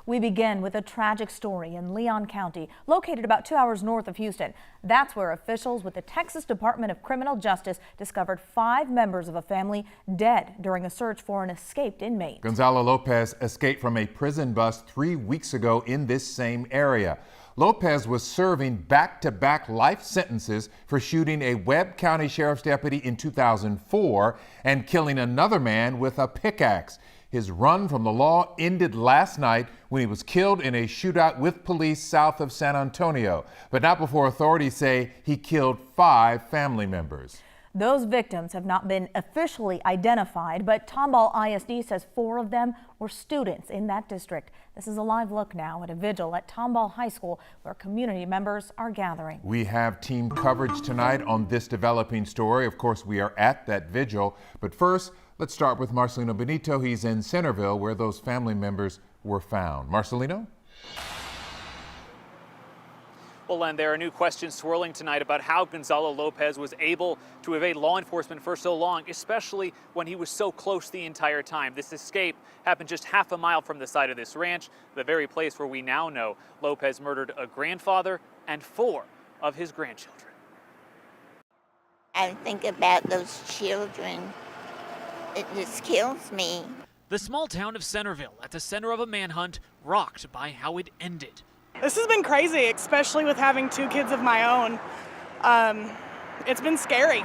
We begin with a tragic story in Leon County, located about 2 hours north of Houston. That's where officials with the Texas Department of Criminal Justice discovered 5 members of a family dead during a search for an escaped inmate. Gonzalo Lopez escaped from a prison bus 3 weeks ago in this same area. Lopez was serving back-to-back life sentences for shooting a Webb County Sheriff's deputy in 2004 and killing another man with a pickaxe. His run from the law ended last night when he was killed in a shootout with police south of San Antonio, but not before authorities say he killed 5 family members. Those victims have not been officially identified, but Tomball ISD says 4 of them were students in that district. This is a live look now at a vigil at Tomball High School where community members are gathering. We have team coverage tonight on this developing story. Of course, we are at that vigil, but first, let's start with Marcelino Benito. He's in Centerville where those family members were found. Marcelino? Well, Len, there are new questions swirling tonight about how Gonzalo Lopez was able to evade law enforcement for so long, especially when he was so close the entire time. This escape happened just half a mile from the site of this ranch, the very place where we now know Lopez murdered a grandfather and 4 of his grandchildren. I think about those children. It just kills me. The small town of Centerville, at the center of a manhunt, rocked by how it ended. This has been crazy, especially with having 2 kids of my own. It's been scary.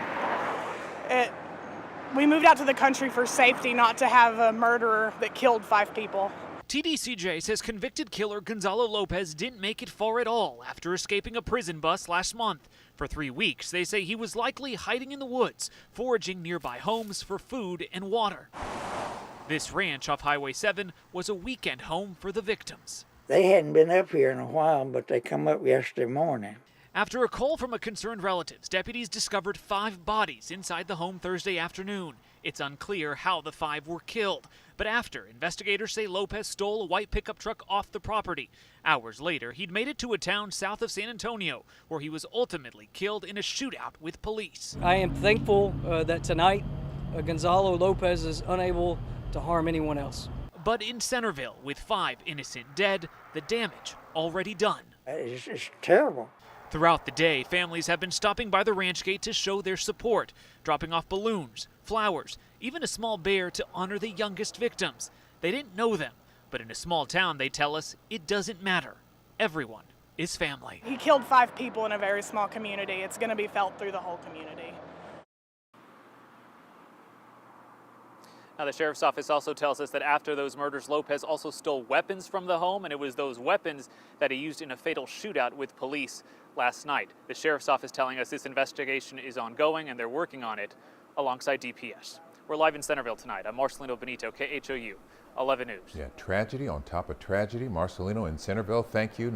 We moved out to the country for safety, not to have a murderer that killed 5 people. TDCJ says convicted killer Gonzalo Lopez didn't make it far at all after escaping a prison bus last month. For 3 weeks, they say he was likely hiding in the woods, foraging nearby homes for food and water. This ranch off Highway 7 was a weekend home for the victims. They hadn't been up here in a while, but they come up yesterday morning. After a call from a concerned relative, deputies discovered 5 bodies inside the home Thursday afternoon. It's unclear how the 5 were killed, but after, investigators say Lopez stole a white pickup truck off the property. Hours later, he'd made it to a town south of San Antonio, where he was ultimately killed in a shootout with police. I am thankful that tonight Gonzalo Lopez is unable to harm anyone else. But in Centerville, with 5 innocent dead, the damage already done. It's terrible. Throughout the day, families have been stopping by the ranch gate to show their support, dropping off balloons, flowers, even a small bear to honor the youngest victims. They didn't know them, but in a small town, they tell us, it doesn't matter. Everyone is family. He killed 5 people in a very small community. It's going to be felt through the whole community. Now, the sheriff's office also tells us that after those murders, Lopez also stole weapons from the home, and it was those weapons that he used in a fatal shootout with police last night. The sheriff's office telling us this investigation is ongoing and they're working on it alongside DPS. We're live in Centerville tonight. I'm Marcelino Benito, KHOU 11 News. Yeah, tragedy on top of tragedy. Marcelino in Centerville, thank you.